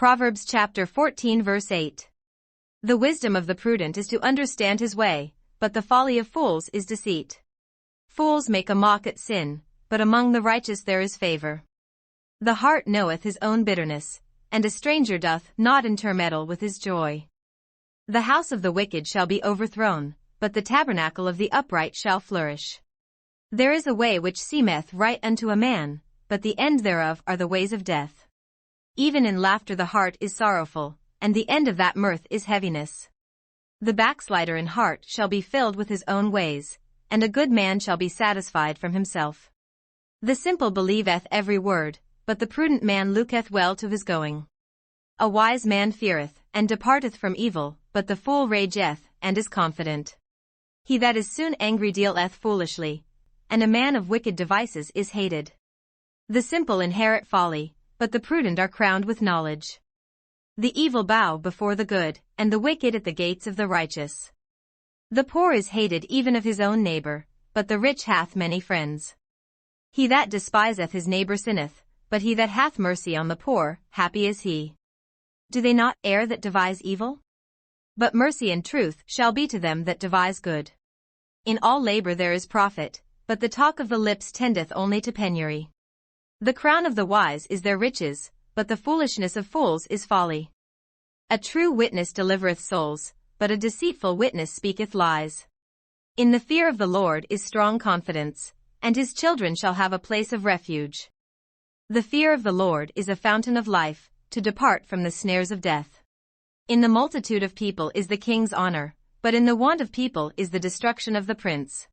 Proverbs chapter 14 verse 8. The wisdom of the prudent is to understand his way, but the folly of fools is deceit. Fools make a mock at sin, but among the righteous there is favor. The heart knoweth his own bitterness, and a stranger doth not intermeddle with his joy. The house of the wicked shall be overthrown, but the tabernacle of the upright shall flourish. There is a way which seemeth right unto a man, but the end thereof are the ways of death. Even in laughter the heart is sorrowful, and the end of that mirth is heaviness. The backslider in heart shall be filled with his own ways, and a good man shall be satisfied from himself. The simple believeth every word, but the prudent man looketh well to his going. A wise man feareth, and departeth from evil, but the fool rageth, and is confident. He that is soon angry dealeth foolishly, and a man of wicked devices is hated. The simple inherit folly, but the prudent are crowned with knowledge. The evil bow before the good, and the wicked at the gates of the righteous. The poor is hated even of his own neighbor, but the rich hath many friends. He that despiseth his neighbor sinneth, but he that hath mercy on the poor, happy is he. Do they not err that devise evil? But mercy and truth shall be to them that devise good. In all labor there is profit, but the talk of the lips tendeth only to penury. The crown of the wise is their riches, but the foolishness of fools is folly. A true witness delivereth souls, but a deceitful witness speaketh lies. In the fear of the Lord is strong confidence, and his children shall have a place of refuge. The fear of the Lord is a fountain of life, to depart from the snares of death. In the multitude of people is the king's honor, but in the want of people is the destruction of the prince.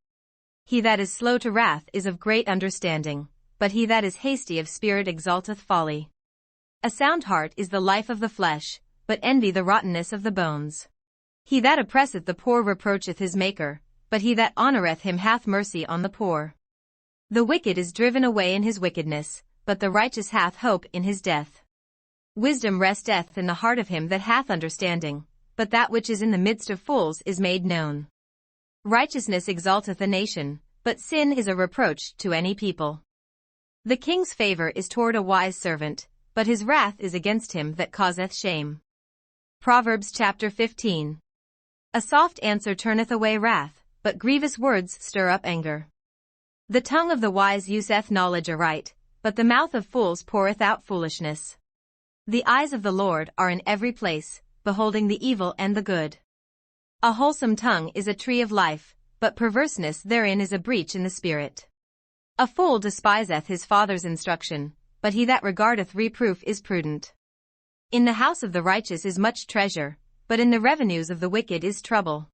He that is slow to wrath is of great understanding, but he that is hasty of spirit exalteth folly. A sound heart is the life of the flesh, but envy the rottenness of the bones. He that oppresseth the poor reproacheth his Maker, but he that honoureth him hath mercy on the poor. The wicked is driven away in his wickedness, but the righteous hath hope in his death. Wisdom resteth in the heart of him that hath understanding, but that which is in the midst of fools is made known. Righteousness exalteth a nation, but sin is a reproach to any people. The king's favor is toward a wise servant, but his wrath is against him that causeth shame. Proverbs chapter 15. A soft answer turneth away wrath, but grievous words stir up anger. The tongue of the wise useth knowledge aright, but the mouth of fools poureth out foolishness. The eyes of the Lord are in every place, beholding the evil and the good. A wholesome tongue is a tree of life, but perverseness therein is a breach in the spirit. A fool despiseth his father's instruction, but he that regardeth reproof is prudent. In the house of the righteous is much treasure, but in the revenues of the wicked is trouble.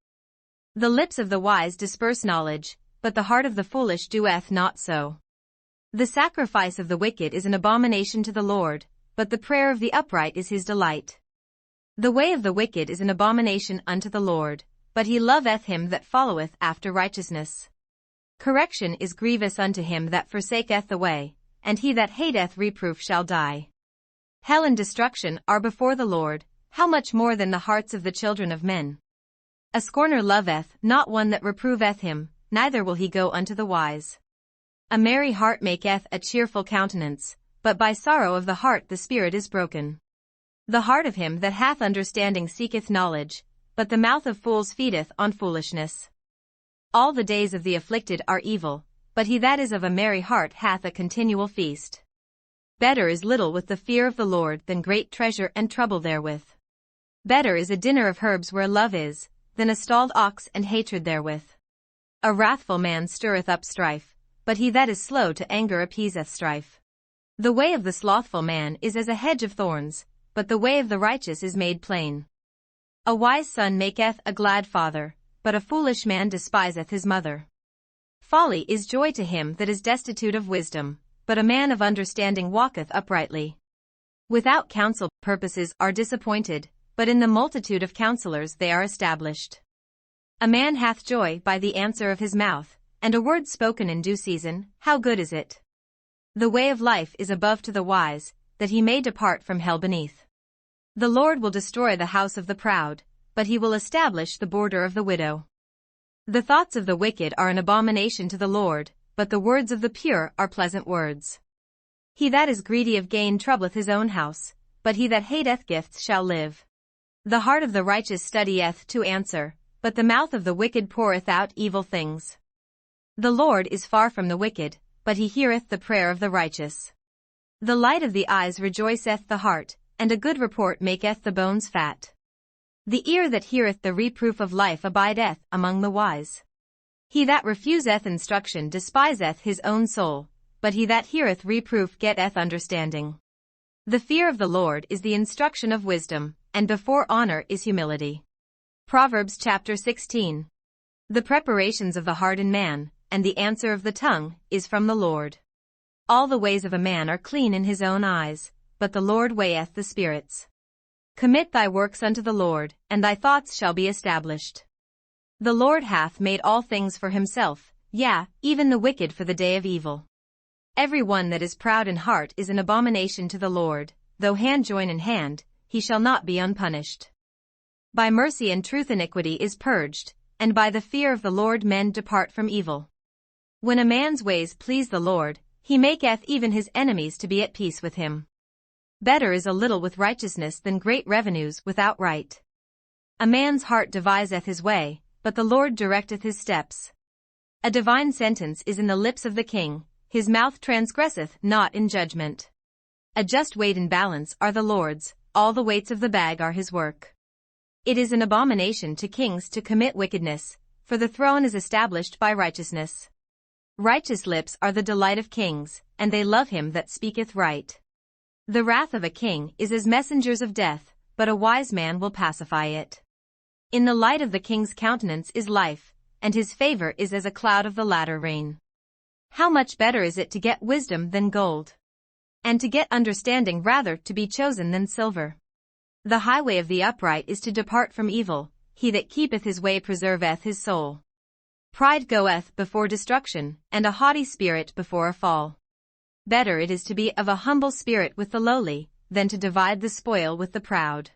The lips of the wise disperse knowledge, but the heart of the foolish doeth not so. The sacrifice of the wicked is an abomination to the Lord, but the prayer of the upright is his delight. The way of the wicked is an abomination unto the Lord, but he loveth him that followeth after righteousness. Correction is grievous unto him that forsaketh the way, and he that hateth reproof shall die. Hell and destruction are before the Lord, how much more than the hearts of the children of men? A scorner loveth not one that reproveth him, neither will he go unto the wise. A merry heart maketh a cheerful countenance, but by sorrow of the heart the spirit is broken. The heart of him that hath understanding seeketh knowledge, but the mouth of fools feedeth on foolishness. All the days of the afflicted are evil, but he that is of a merry heart hath a continual feast. Better is little with the fear of the Lord than great treasure and trouble therewith. Better is a dinner of herbs where love is, than a stalled ox and hatred therewith. A wrathful man stirreth up strife, but he that is slow to anger appeaseth strife. The way of the slothful man is as a hedge of thorns, but the way of the righteous is made plain. A wise son maketh a glad father, but a foolish man despiseth his mother. Folly is joy to him that is destitute of wisdom, but a man of understanding walketh uprightly. Without counsel purposes are disappointed, but in the multitude of counselors they are established. A man hath joy by the answer of his mouth, and a word spoken in due season, how good is it? The way of life is above to the wise, that he may depart from hell beneath. The Lord will destroy the house of the proud, but he will establish the border of the widow. The thoughts of the wicked are an abomination to the Lord, but the words of the pure are pleasant words. He that is greedy of gain troubleth his own house, but he that hateth gifts shall live. The heart of the righteous studieth to answer, but the mouth of the wicked poureth out evil things. The Lord is far from the wicked, but he heareth the prayer of the righteous. The light of the eyes rejoiceth the heart, and a good report maketh the bones fat. The ear that heareth the reproof of life abideth among the wise. He that refuseth instruction despiseth his own soul, but he that heareth reproof getteth understanding. The fear of the Lord is the instruction of wisdom, and before honor is humility. Proverbs chapter 16. The preparations of the heart in man, and the answer of the tongue, is from the Lord. All the ways of a man are clean in his own eyes, but the Lord weigheth the spirits. Commit thy works unto the Lord, and thy thoughts shall be established. The Lord hath made all things for himself, yea, even the wicked for the day of evil. Every one that is proud in heart is an abomination to the Lord, though hand join in hand, he shall not be unpunished. By mercy and truth iniquity is purged, and by the fear of the Lord men depart from evil. When a man's ways please the Lord, he maketh even his enemies to be at peace with him. Better is a little with righteousness than great revenues without right. A man's heart deviseth his way, but the Lord directeth his steps. A divine sentence is in the lips of the king, his mouth transgresseth not in judgment. A just weight and balance are the Lord's, all the weights of the bag are his work. It is an abomination to kings to commit wickedness, for the throne is established by righteousness. Righteous lips are the delight of kings, and they love him that speaketh right. The wrath of a king is as messengers of death, but a wise man will pacify it. In the light of the king's countenance is life, and his favor is as a cloud of the latter rain. How much better is it to get wisdom than gold, and to get understanding rather to be chosen than silver. The highway of the upright is to depart from evil, he that keepeth his way preserveth his soul. Pride goeth before destruction, and a haughty spirit before a fall. Better it is to be of a humble spirit with the lowly, than to divide the spoil with the proud.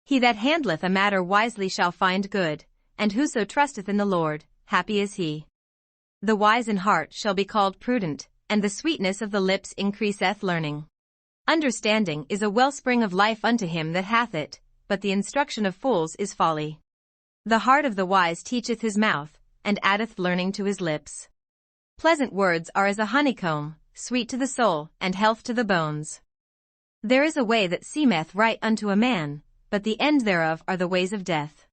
He that handleth a matter wisely shall find good, and whoso trusteth in the Lord, happy is he. The wise in heart shall be called prudent, and the sweetness of the lips increaseth learning. Understanding is a wellspring of life unto him that hath it, but the instruction of fools is folly. The heart of the wise teacheth his mouth, and addeth learning to his lips. Pleasant words are as a honeycomb, sweet to the soul, and health to the bones. There is a way that seemeth right unto a man, but the end thereof are the ways of death.